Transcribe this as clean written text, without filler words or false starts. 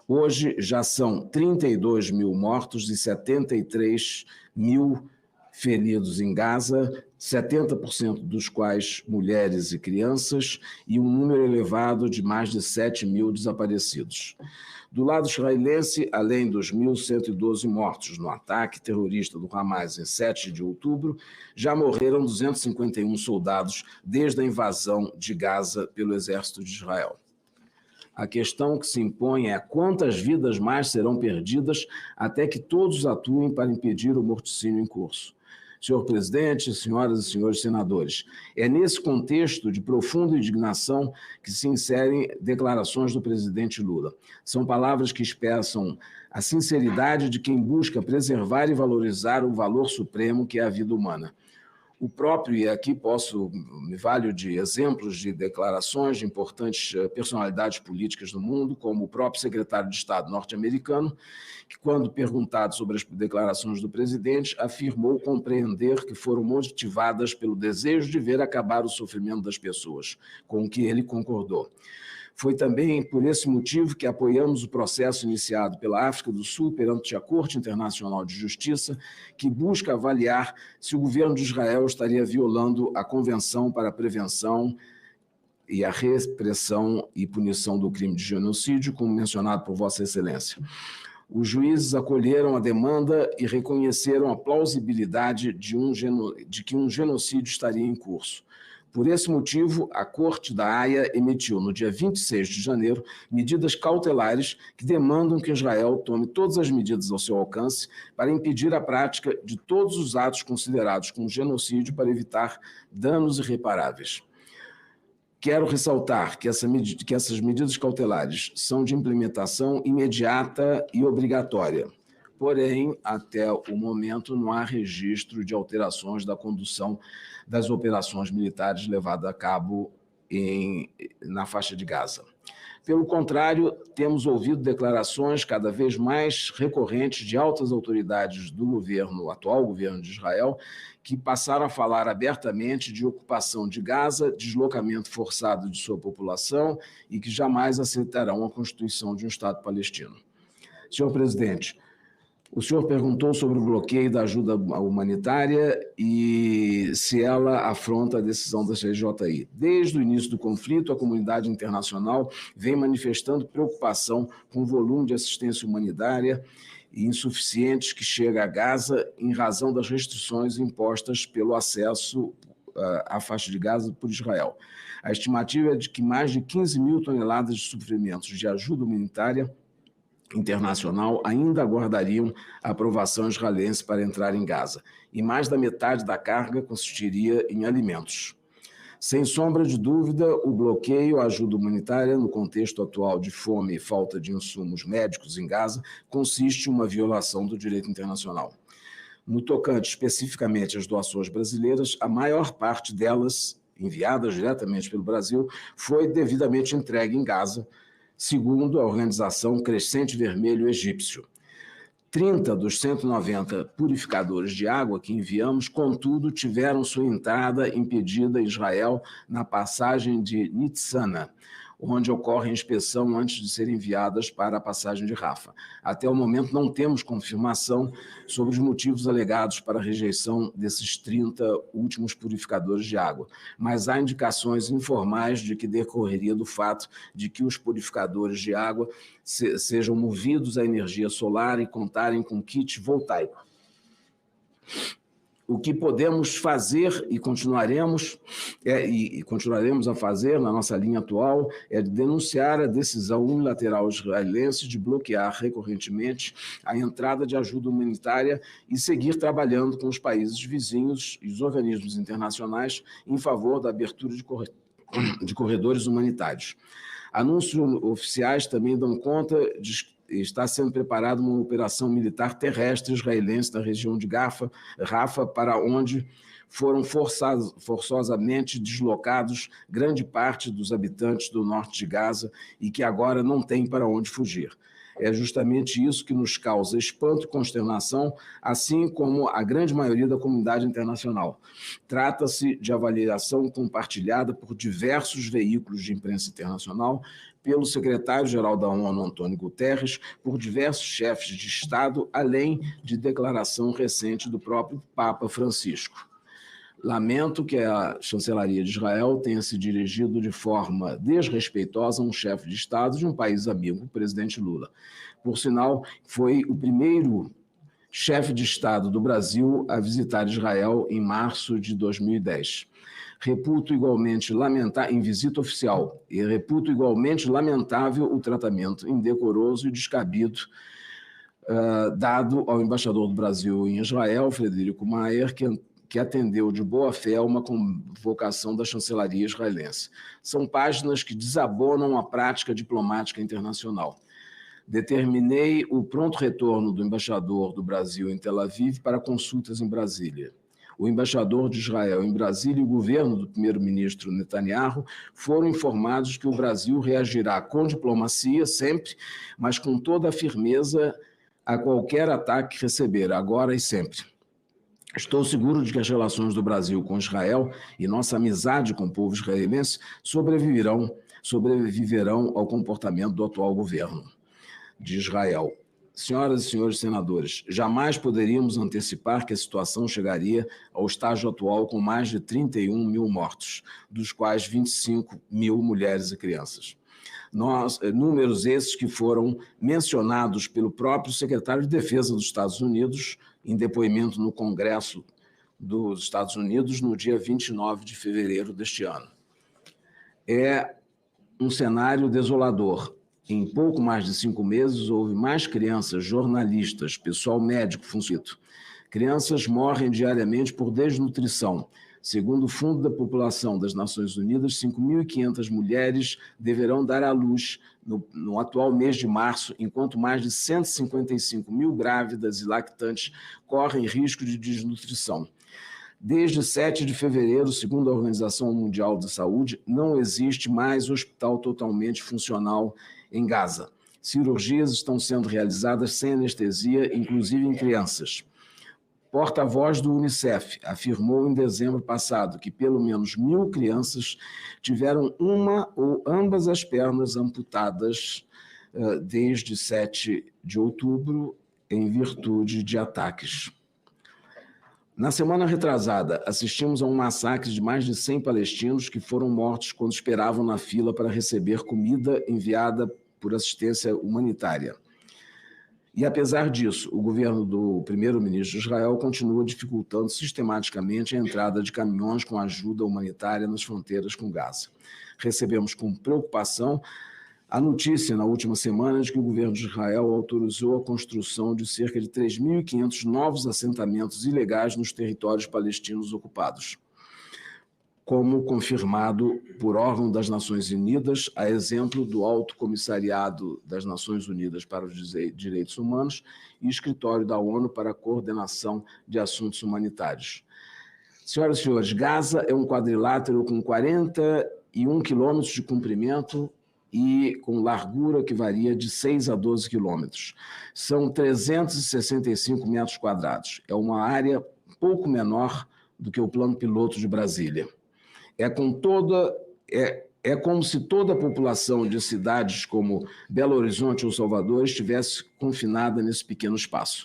Hoje já são 32 mil mortos e 73 mil feridos em Gaza, 70% dos quais mulheres e crianças, e um número elevado de mais de 7 mil desaparecidos. Do lado israelense, além dos 1.112 mortos no ataque terrorista do Hamas em 7 de outubro, já morreram 251 soldados desde a invasão de Gaza pelo exército de Israel. A questão que se impõe é quantas vidas mais serão perdidas até que todos atuem para impedir o morticínio em curso. Senhor presidente, senhoras e senhores senadores, é nesse contexto de profunda indignação que se inserem declarações do presidente Lula. São palavras que expressam a sinceridade de quem busca preservar e valorizar o valor supremo que é a vida humana. O próprio, e aqui me valho de exemplos de declarações de importantes personalidades políticas do mundo, como o próprio secretário de Estado norte-americano, que, quando perguntado sobre as declarações do presidente, afirmou compreender que foram motivadas pelo desejo de ver acabar o sofrimento das pessoas, com o que ele concordou. Foi também por esse motivo que apoiamos o processo iniciado pela África do Sul perante a Corte Internacional de Justiça, que busca avaliar se o governo de Israel estaria violando a Convenção para a Prevenção e a Repressão e Punição do Crime de Genocídio, como mencionado por Vossa Excelência. Os juízes acolheram a demanda e reconheceram a plausibilidade de que um genocídio estaria em curso. Por esse motivo, a Corte da Haia emitiu, no dia 26 de janeiro, medidas cautelares que demandam que Israel tome todas as medidas ao seu alcance para impedir a prática de todos os atos considerados como genocídio para evitar danos irreparáveis. Quero ressaltar que essas medidas cautelares são de implementação imediata e obrigatória. Porém, até o momento, não há registro de alterações da condução das operações militares levadas a cabo na faixa de Gaza. Pelo contrário, temos ouvido declarações cada vez mais recorrentes de altas autoridades do atual governo de Israel, que passaram a falar abertamente de ocupação de Gaza, deslocamento forçado de sua população e que jamais aceitarão a constituição de um Estado palestino. Senhor presidente, o senhor perguntou sobre o bloqueio da ajuda humanitária e se ela afronta a decisão da CJI. Desde o início do conflito, a comunidade internacional vem manifestando preocupação com o volume de assistência humanitária insuficiente que chega a Gaza em razão das restrições impostas pelo acesso à faixa de Gaza por Israel. A estimativa é de que mais de 15 mil toneladas de suprimentos de ajuda humanitária internacional ainda aguardariam a aprovação israelense para entrar em Gaza, e mais da metade da carga consistiria em alimentos. Sem sombra de dúvida, o bloqueio à ajuda humanitária, no contexto atual de fome e falta de insumos médicos em Gaza, consiste em uma violação do direito internacional. No tocante especificamente às doações brasileiras, a maior parte delas, enviadas diretamente pelo Brasil, foi devidamente entregue em Gaza, segundo a organização Crescente Vermelho Egípcio. 30 dos 190 purificadores de água que enviamos, contudo, tiveram sua entrada impedida em Israel na passagem de Nitzana, onde ocorre a inspeção antes de serem enviadas para a passagem de Rafa. Até o momento não temos confirmação sobre os motivos alegados para a rejeição desses 30 últimos purificadores de água, mas há indicações informais de que decorreria do fato de que os purificadores de água sejam movidos à energia solar e contarem com kit voltaico. O que podemos fazer e continuaremos a fazer na nossa linha atual é denunciar a decisão unilateral israelense de bloquear recorrentemente a entrada de ajuda humanitária e seguir trabalhando com os países vizinhos e os organismos internacionais em favor da abertura de corredores humanitários. Anúncios oficiais também dão conta de está sendo preparada uma operação militar terrestre israelense na região de Rafa, para onde foram forçosamente deslocados grande parte dos habitantes do norte de Gaza e que agora não têm para onde fugir. É justamente isso que nos causa espanto e consternação, assim como a grande maioria da comunidade internacional. Trata-se de avaliação compartilhada por diversos veículos de imprensa internacional, pelo secretário-geral da ONU, Antônio Guterres, por diversos chefes de Estado, além de declaração recente do próprio Papa Francisco. Lamento que a chancelaria de Israel tenha se dirigido de forma desrespeitosa a um chefe de Estado de um país amigo, o presidente Lula. Por sinal, foi o primeiro chefe de Estado do Brasil a visitar Israel em março de 2010. Reputo igualmente lamentável, em visita oficial, e reputo igualmente lamentável o tratamento indecoroso e descabido dado ao embaixador do Brasil em Israel, Frederico Mayer, que atendeu de boa fé a uma convocação da chancelaria israelense. São páginas que desabonam a prática diplomática internacional. Determinei o pronto retorno do embaixador do Brasil em Tel Aviv para consultas em Brasília. O embaixador de Israel em Brasília e o governo do primeiro-ministro Netanyahu foram informados que o Brasil reagirá com diplomacia, sempre, mas com toda a firmeza a qualquer ataque que receber, agora e sempre. Estou seguro de que as relações do Brasil com Israel e nossa amizade com o povo israelense sobreviverão ao comportamento do atual governo de Israel. Senhoras e senhores senadores, jamais poderíamos antecipar que a situação chegaria ao estágio atual com mais de 31 mil mortos, dos quais 25 mil mulheres e crianças. Números esses que foram mencionados pelo próprio secretário de Defesa dos Estados Unidos em depoimento no Congresso dos Estados Unidos no dia 29 de fevereiro deste ano. É um cenário desolador. Em pouco mais de 5 meses, houve mais crianças, jornalistas, pessoal médico funcionário. Crianças morrem diariamente por desnutrição. Segundo o Fundo da População das Nações Unidas, 5.500 mulheres deverão dar à luz no atual mês de março, enquanto mais de 155 mil grávidas e lactantes correm risco de desnutrição. Desde 7 de fevereiro, segundo a Organização Mundial da Saúde, não existe mais hospital totalmente funcional em Gaza. Cirurgias estão sendo realizadas sem anestesia, inclusive em crianças. Porta-voz do Unicef afirmou em dezembro passado que pelo menos 1.000 crianças tiveram uma ou ambas as pernas amputadas desde 7 de outubro em virtude de ataques. Na semana retrasada, assistimos a um massacre de mais de 100 palestinos que foram mortos quando esperavam na fila para receber comida enviada por assistência humanitária. E, apesar disso, o governo do primeiro-ministro de Israel continua dificultando sistematicamente a entrada de caminhões com ajuda humanitária nas fronteiras com Gaza. Recebemos com preocupação a notícia na última semana de que o governo de Israel autorizou a construção de cerca de 3.500 novos assentamentos ilegais nos territórios palestinos ocupados, como confirmado por órgão das Nações Unidas, a exemplo do Alto Comissariado das Nações Unidas para os Direitos Humanos e Escritório da ONU para a Coordenação de Assuntos Humanitários. Senhoras e senhores, Gaza é um quadrilátero com 41 quilômetros de comprimento e com largura que varia de 6 a 12 quilômetros. São 365 metros quadrados. É uma área pouco menor do que o plano piloto de Brasília. É como se toda a população de cidades como Belo Horizonte ou Salvador estivesse confinada nesse pequeno espaço.